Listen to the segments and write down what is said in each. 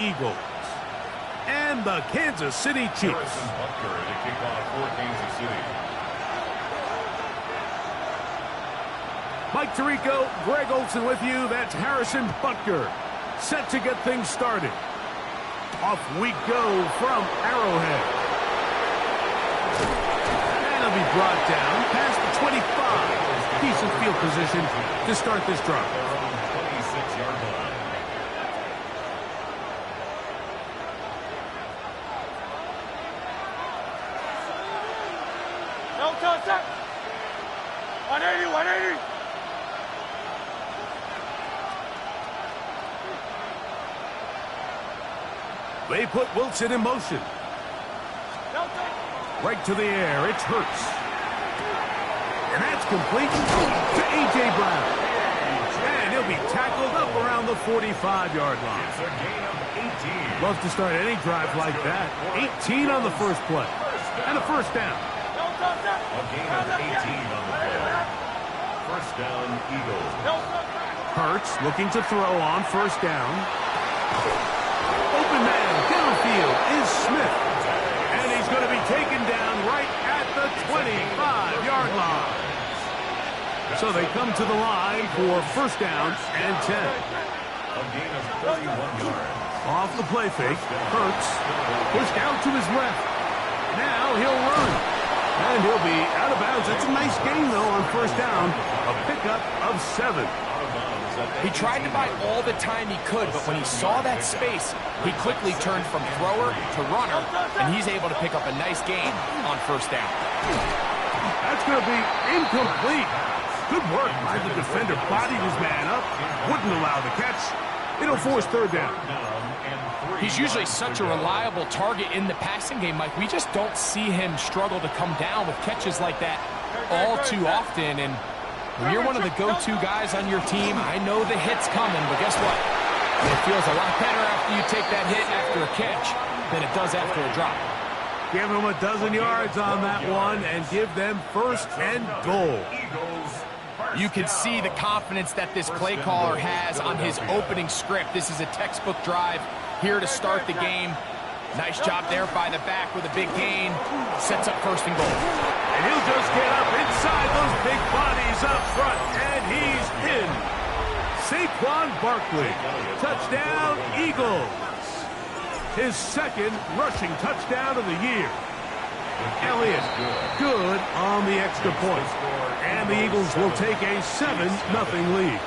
Eagles and the Kansas City Chiefs. To kick off for Kansas City. Mike Tirico, Greg Olson with you. That's Harrison Butker, set to get things started. Off we go from Arrowhead. And he'll be brought down past the 25. Decent field position to start this drive. They're on 26-yard line. No contact. 180, 180. They put Wilson in motion. Right to the air. It's Hurts. And that's complete to A.J. Brown. And he'll be tackled up around the 45-yard line. It's a gain of 18. Love to start any drive like that. 18 on the first play. And a first down. A gain of 18 on the play. First down, Eagles. Hurts looking to throw on first down. Open man downfield is Smith. And he's going to be taken down right at the 25-yard line. So they come to the line for first down and 10. A gain of 31 yards. Off the play fake, Hurts pushed out to his left. Now he'll run. And he'll be out of bounds. That's a nice gain, though, on first down. A pickup of 7. He tried to buy all the time he could, but when he saw that space, he quickly turned from thrower to runner, and he's able to pick up a nice gain on first down. That's going to be incomplete. Good work by the defender. Bodied his man up. Wouldn't allow the catch. It'll force third down. He's usually such a reliable target in the passing game, Mike. We just don't see him struggle to come down with catches like that all too often. And when you're one of the go-to guys on your team, I know the hit's coming, but guess what? It feels a lot better after you take that hit after a catch than it does after a drop. Give them a dozen yards on that one and give them first and goal. You can see the confidence that this play caller has on his opening script. This is a textbook drive here to start the game. Nice job there by the back with a big gain. Sets up first and goal. And he'll just get up inside those big bodies up front, and he's in. Saquon Barkley, touchdown Eagles. His second rushing touchdown of the year. Elliott, good on the extra point. And the Eagles will take a 7-0 lead.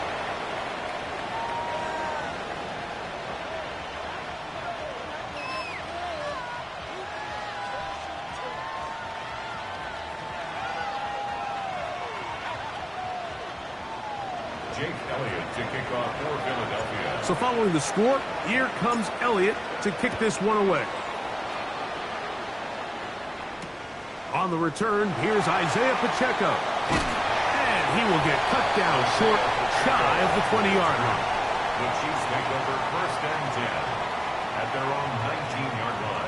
Jake Elliott to kick off for Philadelphia. So following the score, here comes Elliott to kick this one away. On the return, here's Isaiah Pacheco. And he will get cut down short, shy of the 20-yard line. The Chiefs take over first and 10 at their own 19-yard line.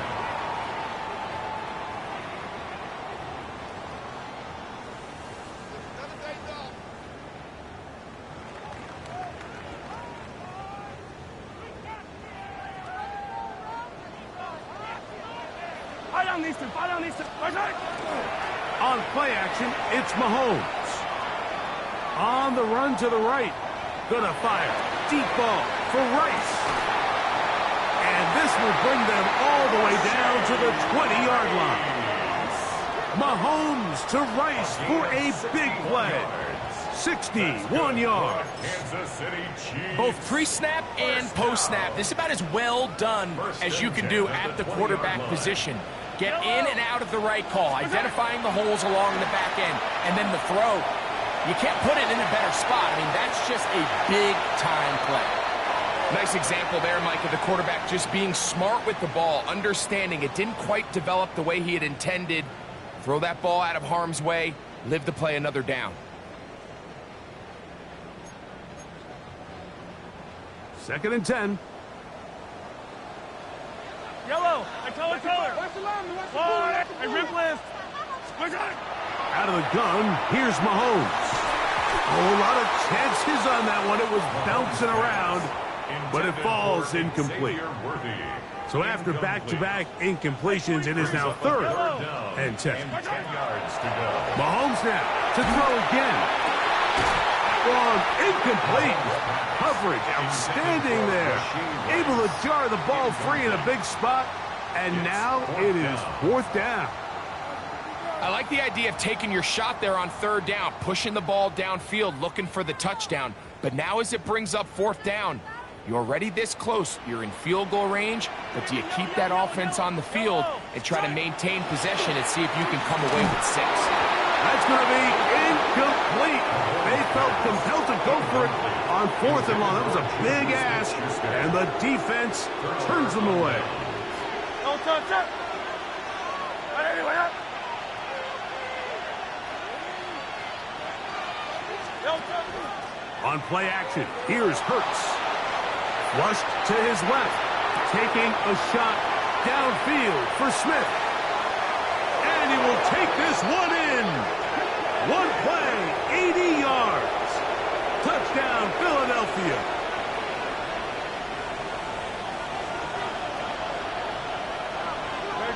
On play action, it's Mahomes. On the run to the right. Gonna fire. Deep ball for Rice. And this will bring them all the way down to the 20-yard line. Mahomes to Rice for a big play. 61 yards. Both pre-snap and post-snap. This is about as well done as you can do at the quarterback position. Get in and out of the right call, identifying the holes along the back end, and then the throw. You can't put it in a better spot. I mean, that's just a big-time play. Nice example there, Mike, of the quarterback just being smart with the ball, understanding it didn't quite develop the way he had intended. Throw that ball out of harm's way, live to play another down. Second and 10. Yellow. I color. I rip left. Out of the gun, here's Mahomes. A whole lot of chances on that one. It was bouncing around. but it falls incomplete. So after back-to-back incompletions, it is now 3rd and 10. Mahomes now to throw again. Wrong, incomplete. Coverage outstanding there. Able to jar the ball free in a big spot, and now it is 4th down. I like the idea of taking your shot there on 3rd down, pushing the ball downfield, looking for the touchdown. But now as it brings up 4th down, you're already this close. You're in field goal range, but do you keep that offense on the field and try to maintain possession and see if you can come away with 6? That's going to be incomplete. They felt compelled to go for it on 4th and long. That was a big ask, and the defense turns them away. On play action, here's Hurts. Flushed to his left, taking a shot downfield for Smith. And he will take this one in. One play, 80 yards. Touchdown, Philadelphia.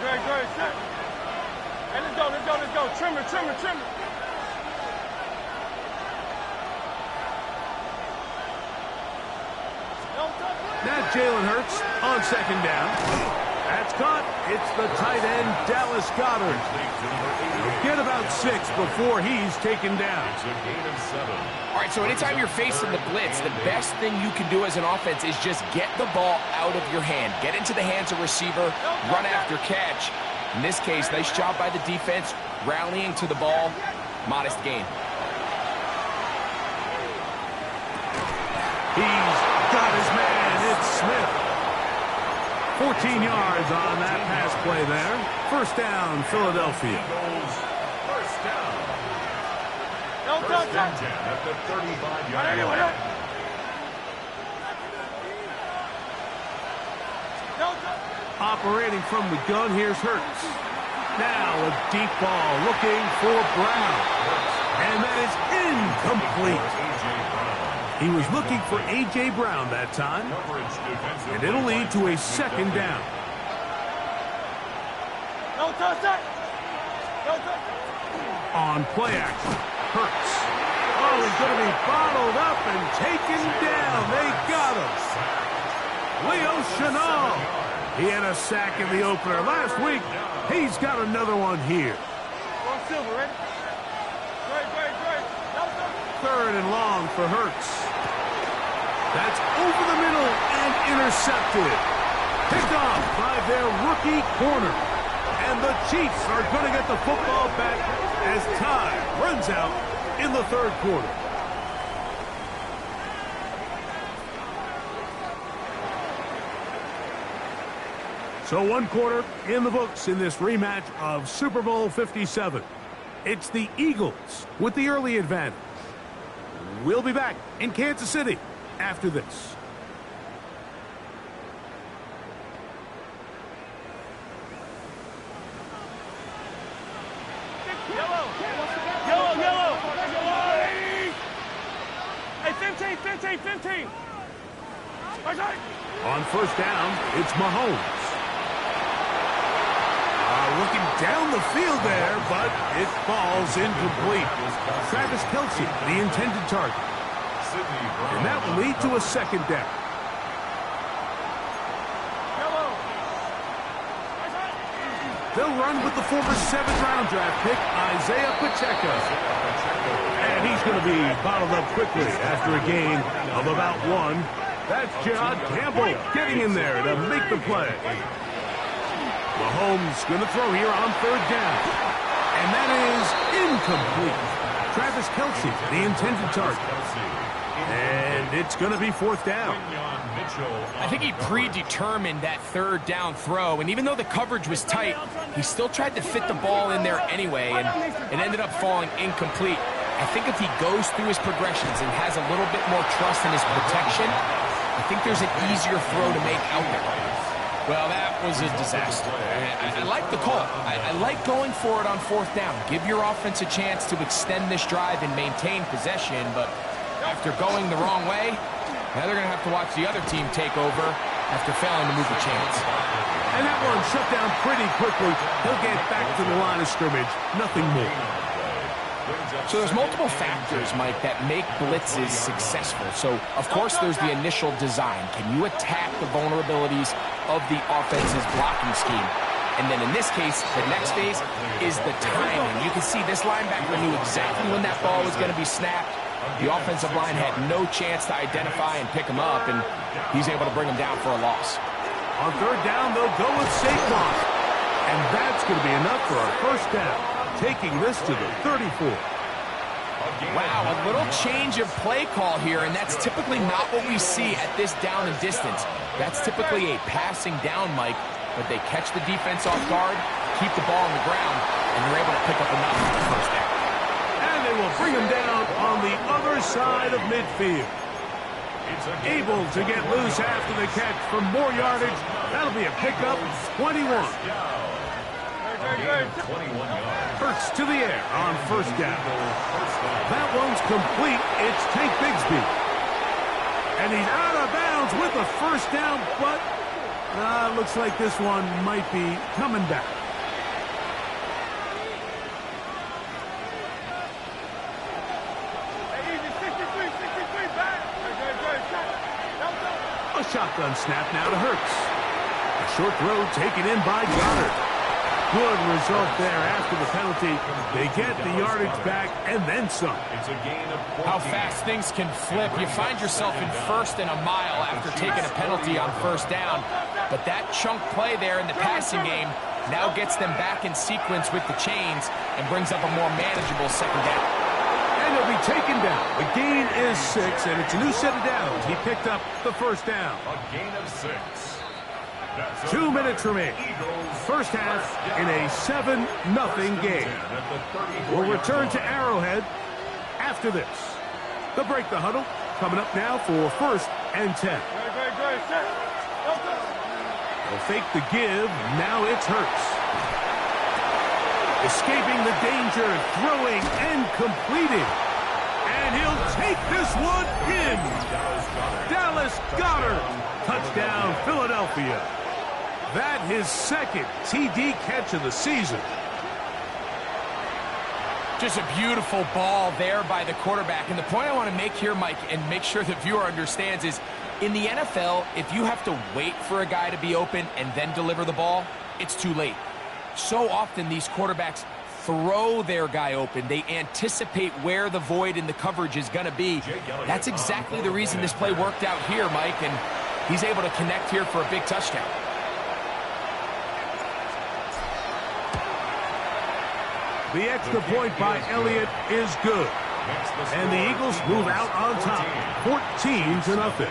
Great. Hey, let's go. Trimmer. Now Jalen Hurts on 2nd down. That's caught. It's the tight end, Dallas Goedert. Get about 6 before he's taken down. All right, so anytime you're facing the blitz, the best thing you can do as an offense is just get the ball out of your hand. Get into the hands of receiver, run after catch. In this case, nice job by the defense, rallying to the ball. Modest gain. He's got his man. It's Smith. 14 yards on that pass play there. 1st down, Philadelphia. First down 10 at the 35-yard line. Operating from the gun, here's Hurts. Now a deep ball looking for Brown. And that is incomplete. He was looking for A.J. Brown that time. And it'll lead to a 2nd down. On play action, Hurts. Oh, he's going to be bottled up and taken down. They got him. Leo Chenal. He had a sack in the opener last week. He's got another one here. 3rd and long for Hurts. That's over the middle and intercepted. Picked off by their rookie corner. And the Chiefs are going to get the football back as time runs out in the 3rd quarter. So 1 quarter in the books in this rematch of Super Bowl 57. It's the Eagles with the early advantage. We'll be back in Kansas City after this. Yellow. Hey, 15. On 1st down, it's Mahomes. Looking down the field there, but it falls incomplete. Travis Kelce, the intended target. And that will lead to a 2nd down. They'll run with the former 7th-round draft pick, Isaiah Pacheco. And he's going to be bottled up quickly after a gain of about 1. That's Gerard Campbell getting in there to make the play. Mahomes going to throw here on 3rd down. And that is incomplete. Travis Kelce, the intended target. And it's going to be 4th down. I think he predetermined that 3rd down throw, and even though the coverage was tight, he still tried to fit the ball in there anyway, and it ended up falling incomplete. I think if he goes through his progressions and has a little bit more trust in his protection, I think there's an easier throw to make out there. Well, that was a disaster. I like the call. I like going for it on 4th down. Give your offense a chance to extend this drive and maintain possession, but after going the wrong way, Now they're going to have to watch the other team take over after failing to move the chains. And that one shut down pretty quickly. He'll get back to the line of scrimmage. Nothing more. So there's multiple factors, Mike, that make blitzes successful. So, of course, there's the initial design. Can you attack the vulnerabilities of the offense's blocking scheme? And then in this case, the next phase is the timing. You can see this linebacker knew exactly when that ball was going to be snapped. The offensive line had no chance to identify and pick him up, and he's able to bring him down for a loss. On third down, they'll go with Saquon. And that's going to be enough for a first down, taking this to the 34. Wow, a little change of play call here, and that's typically not what we see at this down and distance. That's typically a passing down, Mike, but they catch the defense off guard, keep the ball on the ground, and they're able to pick up enough for the first down. And they will bring him down on the other side of midfield. Able to get loose after the catch for more yardage. That'll be a pickup, 21. Hurts to the air on first down. That one's complete. It's Tank Bigsby. And he's out of bounds with the first down, but looks like this one might be coming back. A shotgun snap now to Hurts. A short throw taken in by Goddard. Good result there after the penalty. They get the yardage back and then some. It's a gain of 14. How fast things can flip. You find yourself in first and a mile after taking a penalty on first down. But that chunk play there in the passing game now gets them back in sequence with the chains and brings up a more manageable second down. And he'll be taken down. The gain is 6, and it's a new set of downs. He picked up the first down. A gain of 6. 2 minutes remain. First half in a 7-0 game. We'll return to Arrowhead after this. They'll break the huddle. Coming up now for first and 10. They'll fake the give. Now it's Hurts. Escaping the danger, throwing and completing. And he'll take this one in. Dallas Goedert. Touchdown, Philadelphia. That his second TD catch of the season. Just a beautiful ball there by the quarterback. And the point I want to make here, Mike, and make sure the viewer understands is, in the NFL, if you have to wait for a guy to be open and then deliver the ball, it's too late. So often these quarterbacks throw their guy open. They anticipate where the void in the coverage is going to be. That's exactly the reason this play worked out here, Mike, and he's able to connect here for a big touchdown. The extra point by Elliott is good. And the Eagles move out on top, 14-0.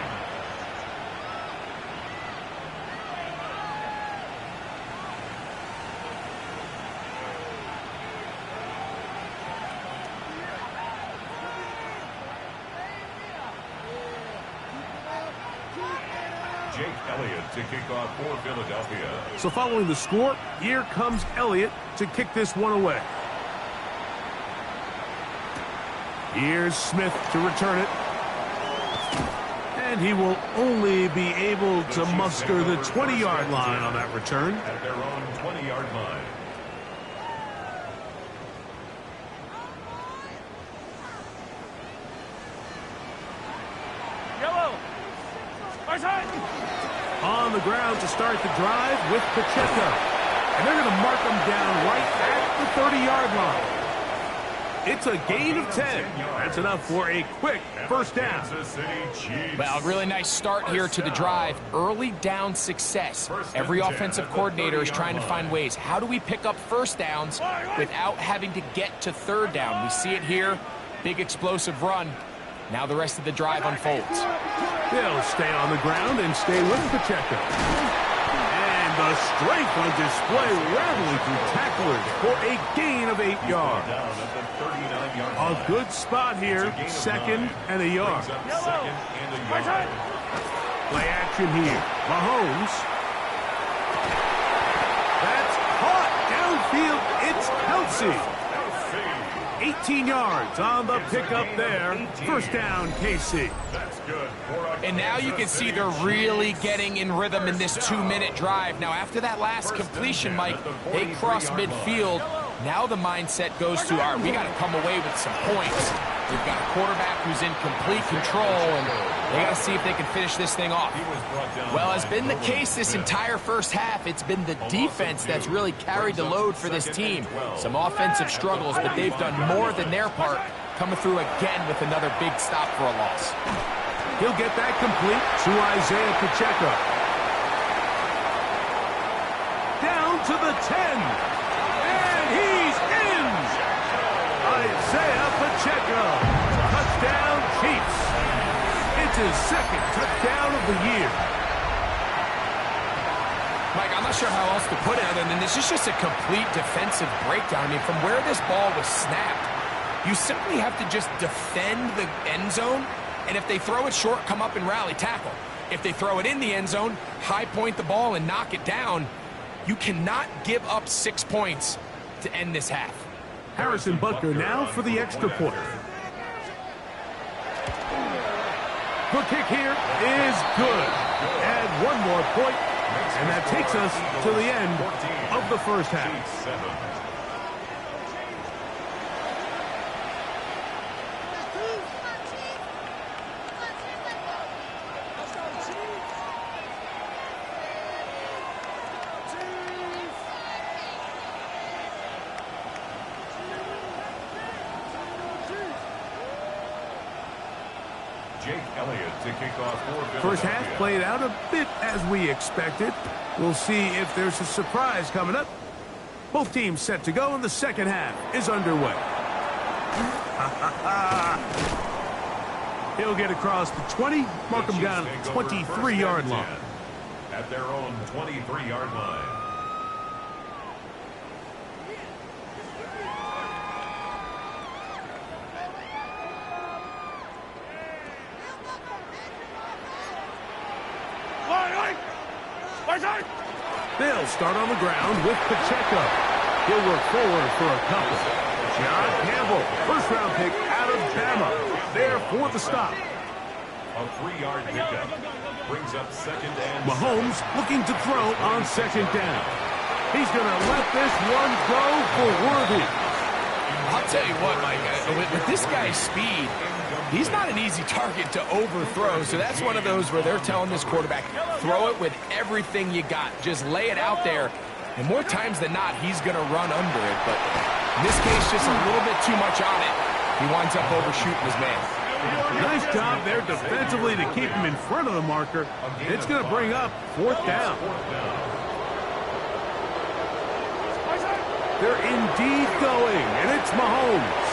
Jake Elliott to kick off for Philadelphia. So following the score, here comes Elliott to kick this one away. Here's Smith to return it. And he will only be able to muster the 20-yard line on that return. At their own 20-yard line. Yellow. On the ground to start the drive with Pacheco. And they're going to mark him down right at the 30-yard line. It's a gain of 10. That's enough for a quick first down. Well, really nice start here to the drive. Early down success. Every offensive coordinator is trying to find ways. How do we pick up first downs without having to get to third down? We see it here. Big explosive run. Now the rest of the drive unfolds. They'll stay on the ground and stay with Pacheco. And the strength on display, rattling through tacklers for a gain of 8 yards. A good spot here, second and a yard. Play action here. Mahomes. That's caught downfield. It's Kelsey. 18 yards on the pickup there. First down, KC. That's good. And now you can see they're really getting in rhythm in this 2-minute drive. Now, after that last completion, Mike, they cross midfield. Now the mindset goes to, all right, we got to come away with some points. We've got a quarterback who's in complete control, and they got to see if they can finish this thing off. Well, as been the case this entire first half, it's been the defense that's really carried the load for this team. Some offensive struggles, but they've done more than their part, coming through again with another big stop for a loss. He'll get that complete to Isaiah Pacheco. Down to the 10. And he's in! Isaiah Pacheco. Touchdown, Chiefs. It's his second touchdown of the year. Mike, I'm not sure how else to put it other than this is just a complete defensive breakdown. I mean, from where this ball was snapped, you simply have to just defend the end zone, and if they throw it short, come up and rally tackle. If they throw it in the end zone, high point the ball and knock it down. You cannot give up 6 points to end this half. Harrison Butker now for the extra point. The kick here is good. Add one more point, and that takes us to the end of the first half. First half played out a bit as we expected. We'll see if there's a surprise coming up. Both teams set to go, and the second half is underway. He'll get across the 20, mark him down at the 23-yard line. At their own 23-yard line. They'll start on the ground with Pacheco. He'll work forward for a couple. John Campbell, first-round pick out of Bama. There for the stop. A 3-yard pickup brings up second and Mahomes looking to throw on second down. He's going to let this one go for Worthy. I'll tell you what, Mike, with this guy's speed, he's not an easy target to overthrow, so that's one of those where they're telling this quarterback, throw it with everything you got. Just lay it out there, and more times than not, he's going to run under it. But in this case, just a little bit too much on it. He winds up overshooting his man. Nice job there defensively to keep him in front of the marker. It's going to bring up fourth down. They're indeed going, and it's Mahomes.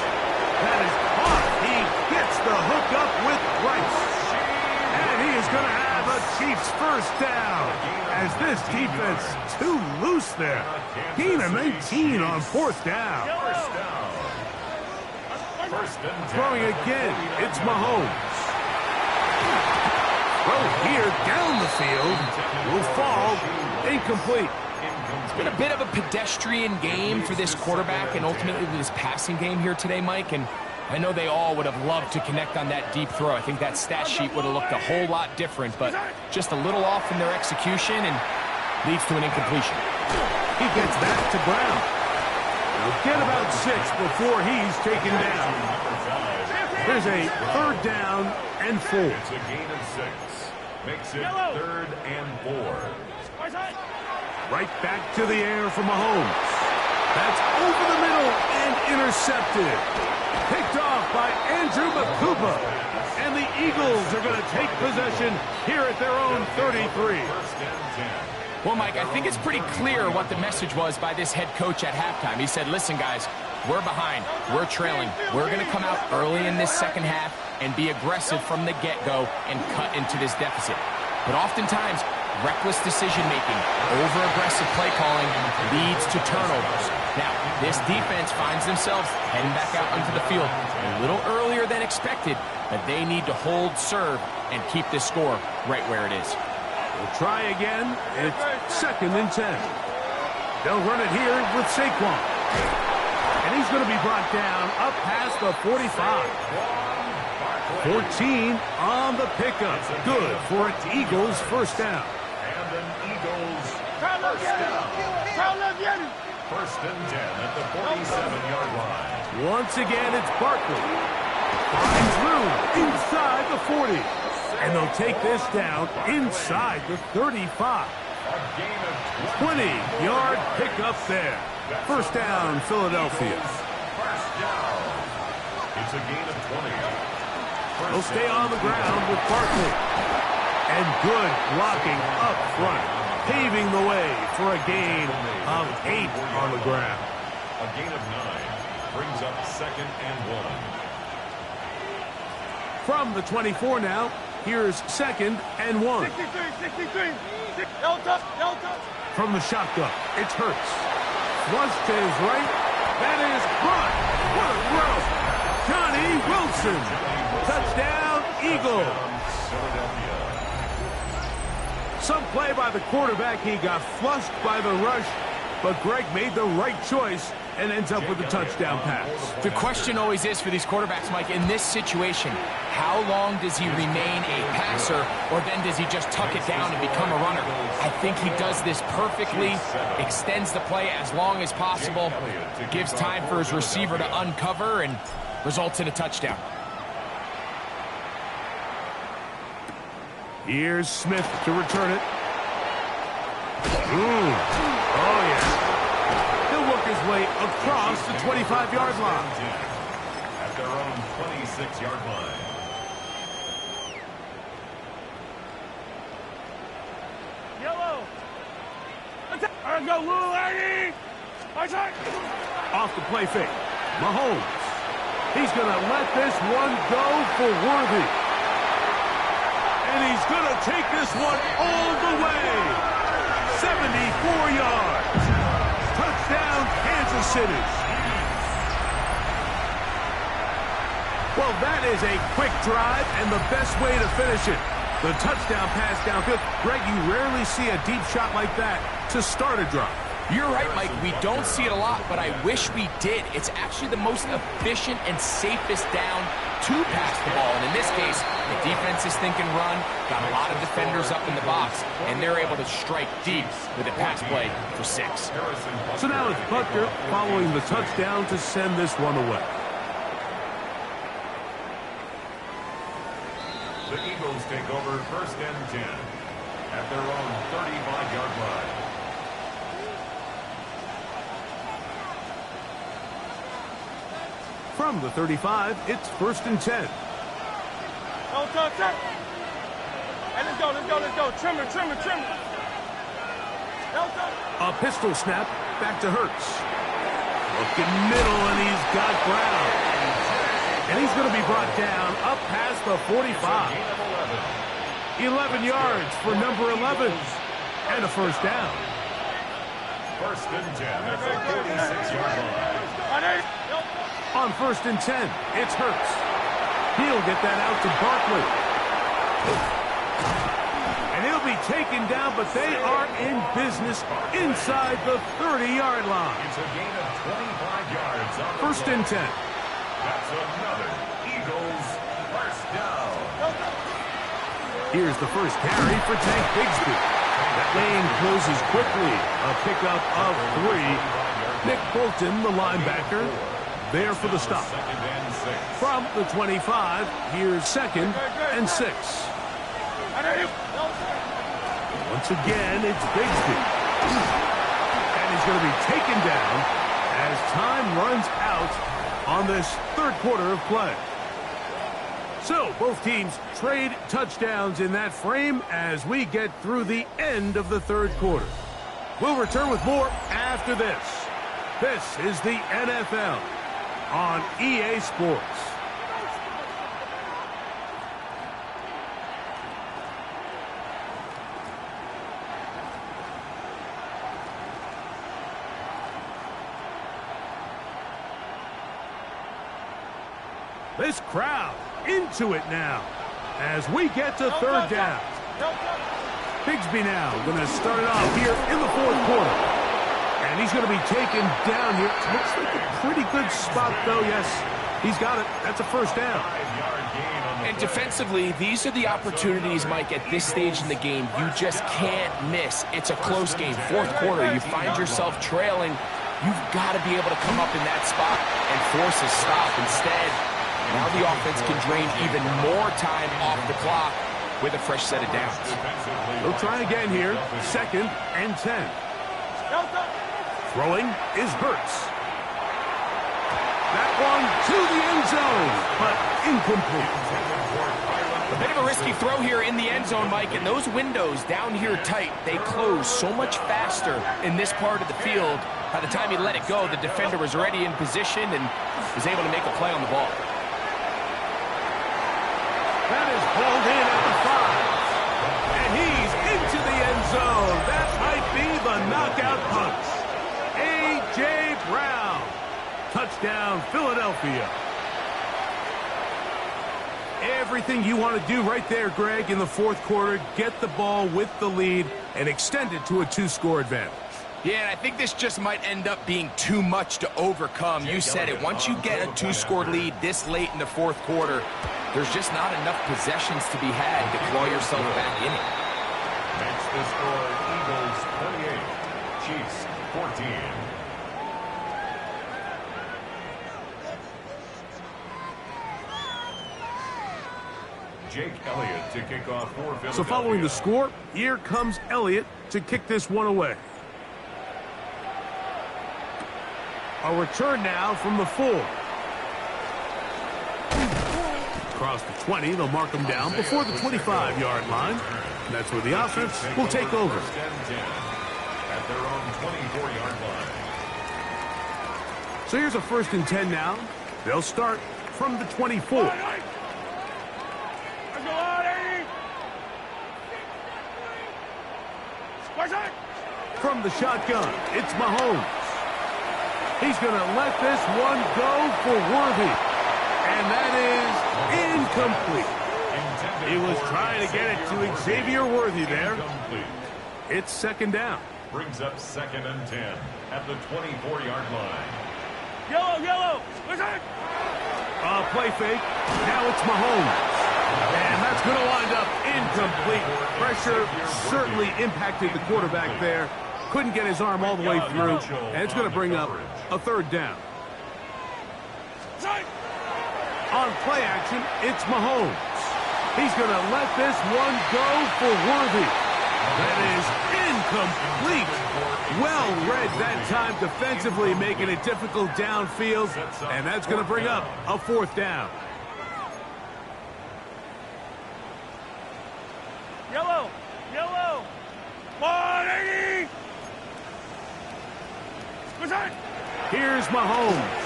That is caught. He gets the hook up with Rice. And he is going to have a Chiefs first down, as this defense too loose there. Gain of 19 on fourth down. Throwing again, it's Mahomes. Throw here down the field. Will fall incomplete. It's been a bit of a pedestrian game for this quarterback and ultimately this passing game here today, Mike. And I know they all would have loved to connect on that deep throw. I think that stat sheet would have looked a whole lot different, but just a little off in their execution and leads to an incompletion. He gets that to Brown. He'll get about 6 before he's taken down. Here's a third down and 4. It's a gain of 6. Makes it third and 4. Right back to the air for Mahomes. That's over the middle and intercepted. Picked off by Andrew Makuba. And the Eagles are going to take possession here at their own 33. Well, Mike, I think it's pretty clear what the message was by this head coach at halftime. He said, listen, guys, we're behind. We're trailing. We're going to come out early in this second half and be aggressive from the get-go and cut into this deficit. But oftentimes, reckless decision-making, over-aggressive play calling leads to turnovers. Now, this defense finds themselves heading back out onto the field a little earlier than expected, but they need to hold serve and keep this score right where it is. We'll try again. It's second and 10. They'll run it here with Saquon. And And he's going to be brought down up past the 45. 14 on the pickup. Good for an Eagles first down. And an Eagles first down. First and 10 at the 47-yard line. Once again, it's Barkley. Finds room inside the 40. And they'll take this down inside the 35. 20-yard pickup there. First down, Philadelphia. First down. It's a gain of 20. They'll stay on the ground with Barkley. And good blocking up front, paving the way for a gain of 8 on the ground. A gain of 9 brings up second and 1. From the 24 now, here's second and 1. 63. Delta. From the shotgun, it's Hurts. Flush to his right. That is brought. What a throw. Johnny Wilson. Touchdown, Eagles. Some play by the quarterback. He got flushed by the rush, but Greg made the right choice and ends up with a touchdown pass. The question always is for these quarterbacks, Mike, in this situation, how long does he remain a passer, or then does he just tuck it down and become a runner? I think he does this perfectly, extends the play as long as possible, gives time for his receiver to uncover, and results in a touchdown. Here's Smith to return it. Oh, yeah. He'll work his way across the 25-yard line. At their own 26-yard line. Yellow. Let's go, little lady. Off the play fake. Mahomes. He's going to let this one go for Worthy. And he's going to take this one all the way. 74 yards. Touchdown, Kansas City. Well, that is a quick drive and the best way to finish it. The touchdown pass downfield. Greg, you rarely see a deep shot like that to start a drive. You're right, Mike. We don't see it a lot, but I wish we did. It's actually the most efficient and safest down to pass the ball. And in this case, the defense is thinking run, got a lot of defenders up in the box, and they're able to strike deep with a pass play for 6. So now it's Butker following the touchdown to send this one away. The Eagles take over first and 10 at their own 35-yard line. From the 35, it's first and 10. No touch. Hey, let's go. Trimmer. No touch. A pistol snap back to Hurts. Looking middle, and he's got Brown. And he's going to be brought down up past the 45. 11 yards for number 11. And a first down. First and 10 at the 36-yard line. On first and 10, it's Hurts. He'll get that out to Barkley. And he'll be taken down, but they are in business inside the 30-yard line. It's a gain of 25 yards. First and 10. That's another Eagles first down. Here's the first carry for Tank Bigsby. That lane closes quickly. A pickup of 3. Nick Bolton, the linebacker, there for the stop. From the 25, here's second and 6. Once again, it's Bigsby. And he's going to be taken down as time runs out on this third quarter of play. So, both teams trade touchdowns in that frame as we get through the end of the third quarter. We'll return with more after this. This is the NFL on EA Sports. This crowd into it now as we get to third down. Bigsby now going to start it off here in the fourth quarter. And he's going to be taken down here. Looks like a pretty good spot, though. Yes, he's got it. That's a first down. And defensively, these are the opportunities, Mike, at this stage in the game you just can't miss. It's a close game. Fourth quarter, you find yourself trailing. You've got to be able to come up in that spot and force a stop. Instead, now the offense can drain even more time off the clock with a fresh set of downs. They'll try again here. 2nd and 10. Throwing is Hurts. That one to the end zone, but incomplete. A bit of a risky throw here in the end zone, Mike, and those windows down here tight, they close so much faster in this part of the field. By the time he let it go, the defender was already in position and was able to make a play on the ball. That is pulled in at the 5. And he's into the end zone. That might be the knockout punch. A.J. Brown. Touchdown, Philadelphia. Everything you want to do right there, Greg, in the fourth quarter. Get the ball with the lead and extend it to a 2-score advantage. Yeah, and I think this just might end up being too much to overcome. You said it. Once you get a 2-score lead this late in the fourth quarter, there's just not enough possessions to be had to claw yourself back in it. Next the score, Eagles 28, Chiefs 14. Jake Elliott to kick off for Philadelphia. So following the score, here comes Elliott to kick this one away. A return now from the 4. Across the 20, they'll mark him down before the 25-yard line. And that's where the offense will take over. At their own 24-yard line. So here's a 1st and 10 now. They'll start from the 24. From the shotgun, it's Mahomes. He's going to let this one go for Worthy. And that is incomplete. He was trying to get it to Xavier Worthy there. It's 2nd down. Brings up 2nd and 10 at the 24-yard line. Yellow. Play fake. Now it's Mahomes. And that's going to wind up incomplete. Pressure certainly impacted the quarterback there. Couldn't get his arm all the way through. And it's going to bring up a 3rd down. On play action, it's Mahomes. He's going to let this one go for Worthy. That is incomplete. Well read that time defensively, making it difficult downfield. And that's going to bring up a 4th down. Yellow. 180. Here's Mahomes.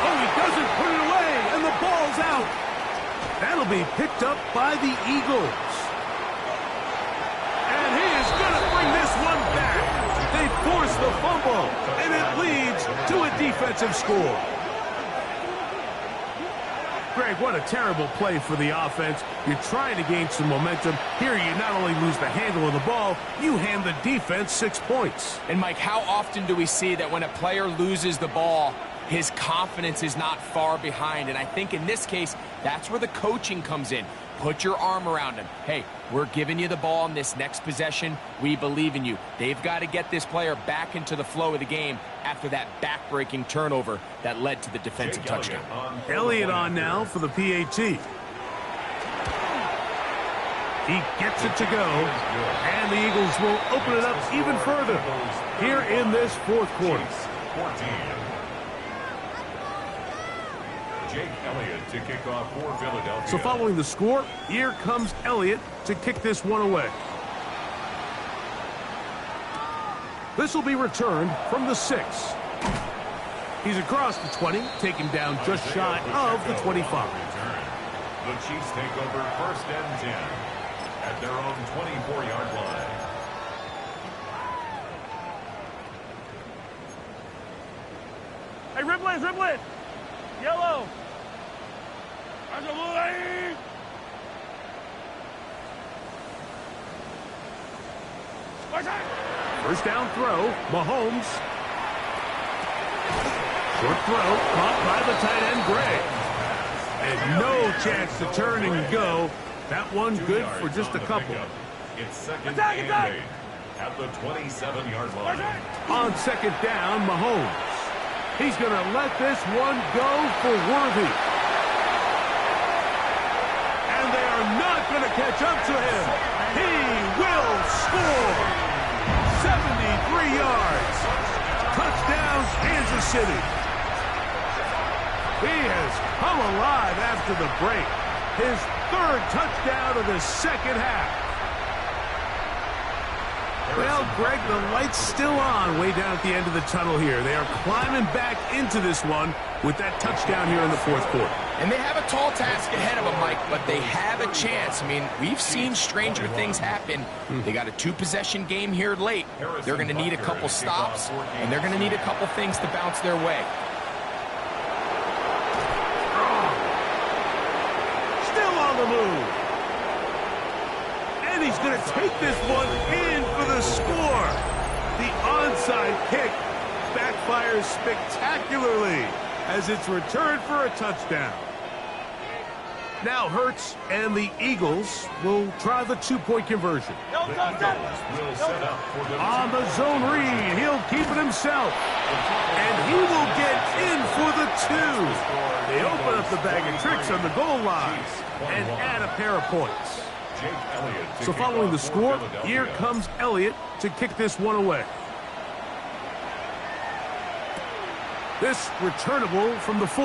Oh, he doesn't put it away, and the ball's out. That'll be picked up by the Eagles. And he is going to bring this one back. They force the fumble, and it leads to a defensive score. Greg, what a terrible play for the offense. You're trying to gain some momentum. Here you not only lose the handle of the ball, you hand the defense 6 points. And, Mike, how often do we see that when a player loses the ball, his confidence is not far behind? And I think in this case, that's where the coaching comes in. Put your arm around him. Hey, we're giving you the ball in this next possession. We believe in you. They've got to get this player back into the flow of the game after that back-breaking turnover that led to the defensive touchdown. Elliott on now for the PAT. He gets it to go, and the Eagles will open it up even further here in this fourth quarter. 14. Jake Elliott to kick off for Philadelphia. So following the score, here comes Elliott to kick this one away. This will be returned from the 6. He's across the 20, taken down just shy of the 25. The Chiefs take over 1st and 10 at their own 24-yard line. Hey, Riblin. Yellow. First down throw, Mahomes. Short throw, caught by the tight end, Gray. And no chance to turn and go. That one good for just a couple. It's second and 8 at the 27-yard line. On second down, Mahomes. He's going to let this one go for Worthy. And they are not going to catch up to him. He will score. 73 yards. Touchdown, Kansas City. He has come alive after the break. His third touchdown of the second half. Well, Greg, the light's still on way down at the end of the tunnel here. They are climbing back into this one with that touchdown here in the fourth quarter. And they have a tall task ahead of them, Mike, but they have a chance. I mean, we've seen stranger things happen. They got a two-possession game here late. They're going to need a couple stops, and they're going to need a couple things to bounce their way. Still on the move. And he's going to take this one in for the score. The onside kick backfires spectacularly as it's returned for a touchdown. Now Hurts and the Eagles will try the two-point conversion. The Eagles will set up for the On the zone read, he'll keep it himself. And he will get in for the two. They open up the bag of tricks on the goal line and add a pair of points. So following the score, here comes Elliott to kick this one away. This returnable from the 4.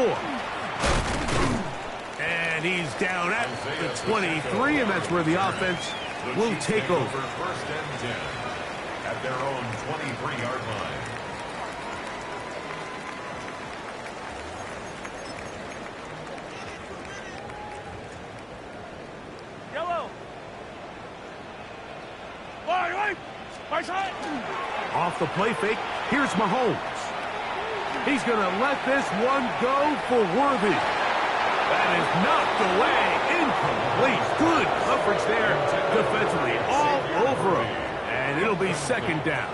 And he's down at the 23, and that's where the offense will take over. First and 10 at their own 23-yard line. Yellow. Right side. Off the play fake, here's Mahomes. He's going to let this one go for Worthy. That is knocked away, incomplete. Good coverage there defensively, all over him. And it'll be second down.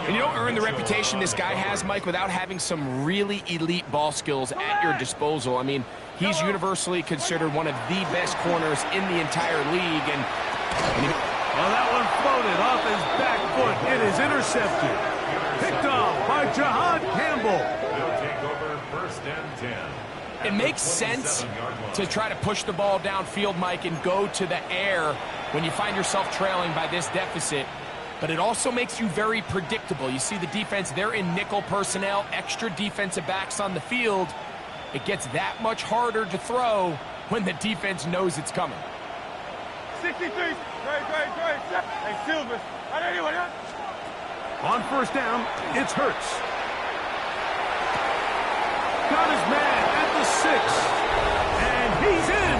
And you don't earn the reputation this guy has, Mike, without having some really elite ball skills at your disposal. I mean, he's universally considered one of the best corners in the entire league. And well, that one floated off his back foot. It is intercepted. Picked off by Jahan Campbell. They'll take over first and 10. It makes sense to try to push the ball downfield, Mike, and go to the air when you find yourself trailing by this deficit. But it also makes you very predictable. You see the defense, they're in nickel personnel, extra defensive backs on the field. It gets that much harder to throw when the defense knows it's coming. 63. Great. Hey, Silver. On first down, it's Hurts. Got his man at the 6. And he's in.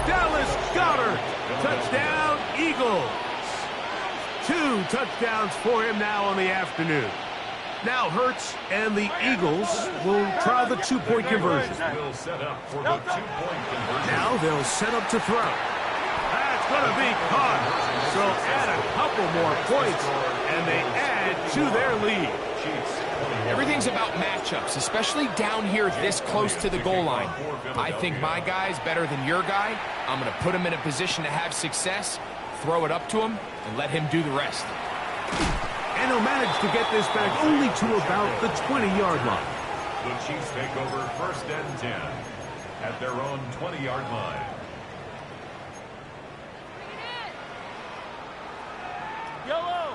Dallas Goedert. Touchdown, Eagles. 2 touchdowns for him now on the afternoon. Now Hurts and the Eagles will try the two-point conversion. Now they'll set up to throw. That's going to be caught. So add a couple more points, and they add to their lead. Everything's about matchups, especially down here this close to the goal line. I think my guy's better than your guy. I'm going to put him in a position to have success, throw it up to him, and let him do the rest. And he'll manage to get this back only to about the 20-yard line. The Chiefs take over first and 10 at their own 20-yard line. Yellow.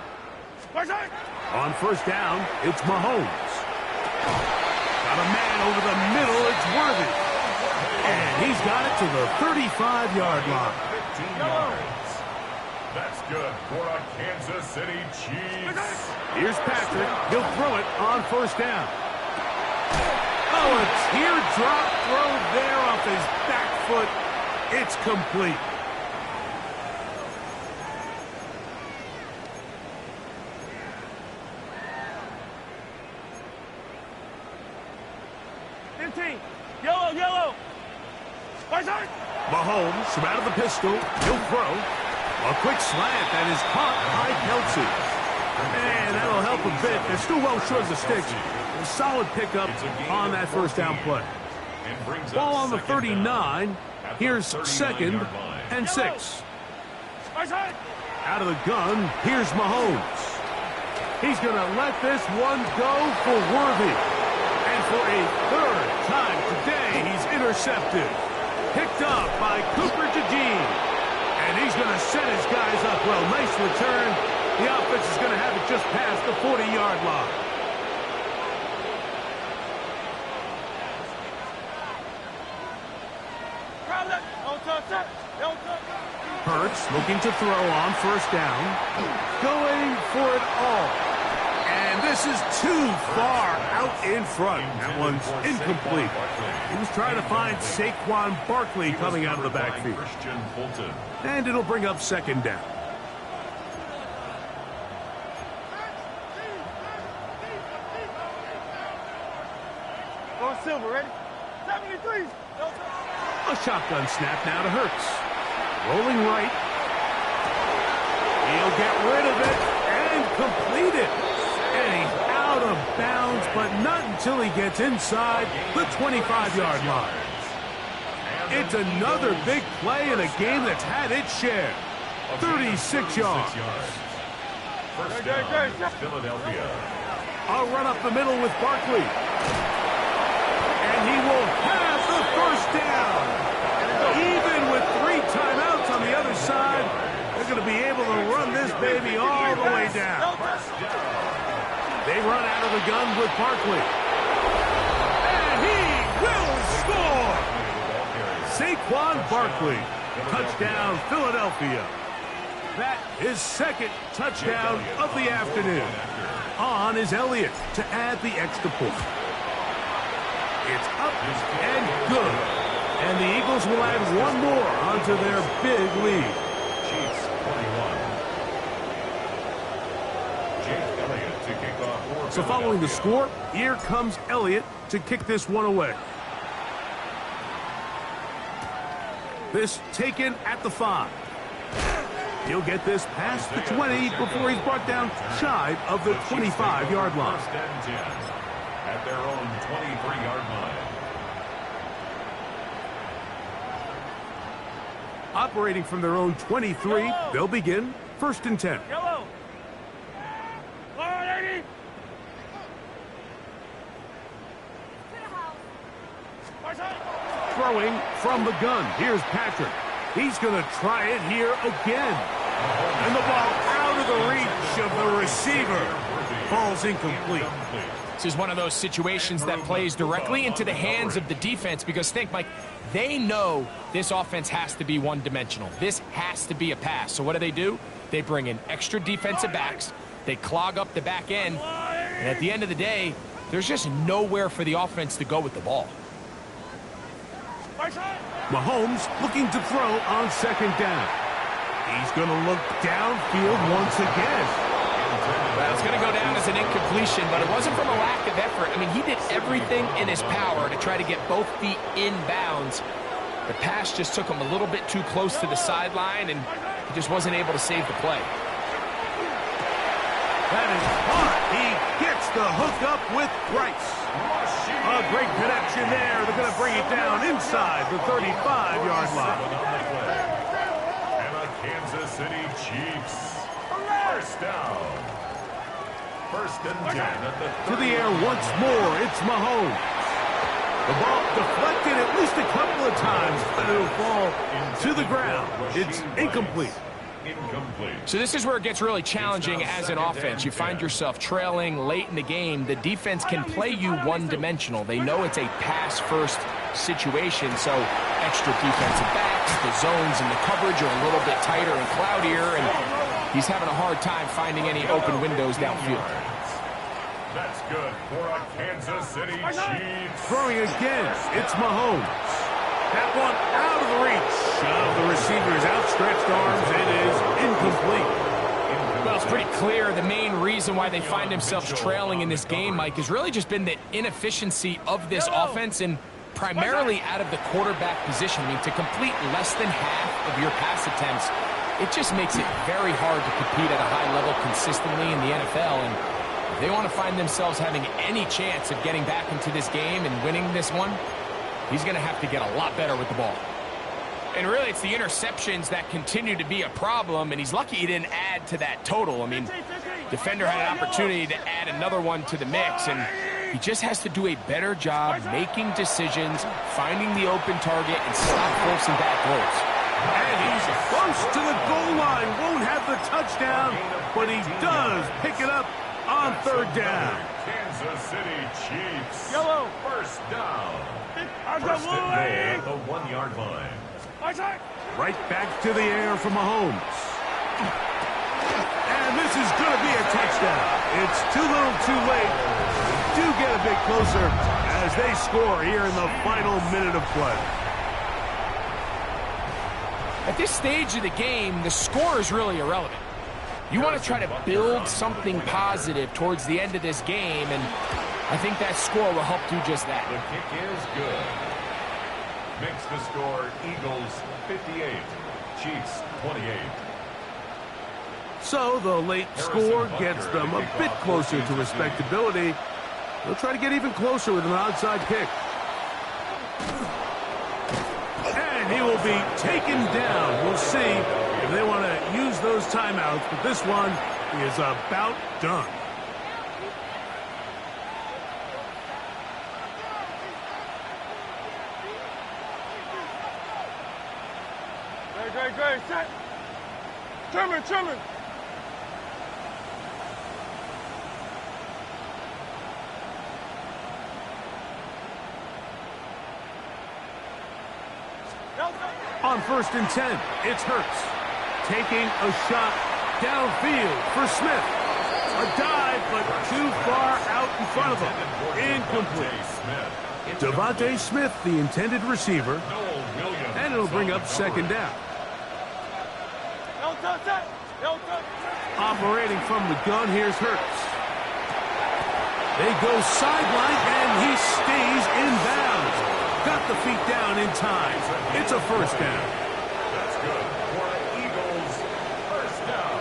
Right side. On first down, it's Mahomes. Got a man over the middle, it's Worthy. And he's got it to the 35-yard line. 15 yards. That's good for a Kansas City Chiefs. Here's Patrick. He'll throw it on first down. Oh, a teardrop throw there off his back foot. It's complete. Yellow. Right side. Mahomes from out of the pistol. He'll throw. A quick slant that is caught by Kelsey. up a bit. They're still well short of the sticks. A solid pickup on that first down play. Ball on the 39. Here's 2nd and 6. Out of the gun, here's Mahomes. He's going to let this one go for Worthy. And for a 3rd time today, he's intercepted. Picked up by Cooper DeJean. And he's going to set his guys up well. Nice return. The offense is going to have it just past the 40-yard line. Hurts looking to throw on 1st down. Going for it all. And this is too far out in front. That one's incomplete. He was trying to find Saquon Barkley coming out of the backfield. And it'll bring up 2nd down. Go Silver, ready? 73. A shotgun snap now to Hurts. Rolling right. He'll get rid of it and complete it. And he's out of bounds, but not until he gets inside the 25-yard line. It's another big play in a game that's had its share. 36 yards. First down, Philadelphia. A run up the middle with Barkley. And he will have the 1st down. Even with 3 timeouts on the other side, they're going to be able to run this baby all the way down. They run out of the gun with Barkley. And he will score! Saquon Barkley. Touchdown, Philadelphia. That is 2nd touchdown of the afternoon. On is Elliott to add the extra point. It's up and good. And the Eagles will add 1 more onto their big lead. Chiefs 21. Jake Elliott to kick off. So following the score, here comes Elliott to kick this one away. This taken at the 5. He'll get this past the 20 before he's brought down shy of the 25-yard line. 1st and 10 at their own 23-yard line. Operating from their own 23, they'll begin 1st and 10. Yellow. Throwing from the gun. Here's Patrick. He's going to try it here again. And the ball out of the reach of the receiver. Falls incomplete. This is one of those situations that plays directly into the hands of the defense because think, Mike, they know this offense has to be one-dimensional. This has to be a pass. So what do? They bring in extra defensive backs. They clog up the back end. And at the end of the day, there's just nowhere for the offense to go with the ball. Mahomes looking to throw on 2nd down. He's going to look downfield once again. Well, it's going to go down as an incompletion, but it wasn't from a lack of effort. I mean, he did everything in his power to try to get both feet in bounds. The pass just took him a little bit too close to the sideline, and he just wasn't able to save the play. That is hard. He gets the hook up with Bryce. A great connection there. They're going to bring it down inside the 35-yard line. And the Kansas City Chiefs. 1st down. 1st and 10 at the 30. To the air once more. It's Mahomes. The ball deflected at least a couple of times, but it'll fall to the ground. It's incomplete. So this is where it gets really challenging as an offense. You find yourself trailing late in the game. The defense can play you one-dimensional. They know it's a pass-first situation, so extra defensive backs, the zones and the coverage are a little bit tighter and cloudier, and he's having a hard time finding any open windows downfield. That's good for a Kansas City Chiefs. Throwing again, it's Mahomes. That one out of the reach of the receiver's outstretched arms. It is incomplete. Well, it's pretty clear the main reason why they find themselves trailing in this game, Mike, has really just been the inefficiency of this offense and primarily out of the quarterback position. I mean, to complete less than half of your pass attempts, it just makes it very hard to compete at a high level consistently in the NFL. And If they want to find themselves having any chance of getting back into this game and winning this one, he's going to have to get a lot better with the ball. And really, it's the interceptions that continue to be a problem, and he's lucky he didn't add to that total. I mean, defender had an opportunity to add another one to the mix, and he just has to do a better job making decisions, finding the open target, and stop forcing back goals. And he's close to the goal line. Won't have the touchdown, but he does pick it up on third down. Kansas City Chiefs. Yellow. First down. I've First got and goal at the 1 yard line. Right back to the air for Mahomes. And this is going to be a touchdown. It's too little too late. Do get a bit closer as they score here in the final minute of play. At this stage of the game, the score is really irrelevant. You want to try to build something positive towards the end of this game, and I think that score will help do just that. The kick is good. Makes the score Eagles 58, Chiefs 28. So the late score gets them a bit closer to respectability. They'll try to get even closer with an onside kick. And he will be taken down. We'll see if they want to use those timeouts, but this one is about done. Great, set. Truman. On 1st and 10, it's Hurts. Taking a shot downfield for Smith. A dive, but too far out in front of him. Incomplete. Devontae Smith, the intended receiver. And it'll bring up second down. Operating from the gun, here's Hurts. They go sideline, and he stays in bounds. Got the feet down in time. It's a first down. That's good for the Eagles. First down.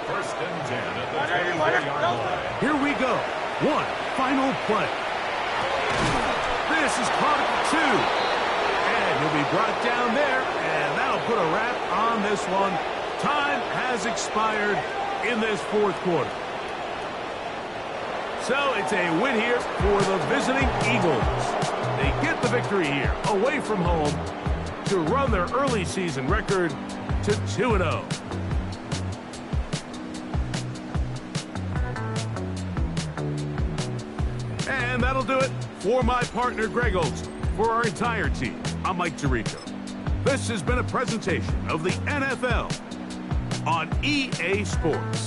First and 10 at the 24-yard line. Here we go. One final play. This is caught at 2. And he'll be brought down there, and that'll put a wrap on this one. Time has expired in this fourth quarter. So it's a win here for the visiting Eagles. They get the victory here, away from home, to run their early season record to 2-0. And that'll do it for my partner, Greg Olson. For our entire team, I'm Mike Tirico. This has been a presentation of the NFL on EA Sports.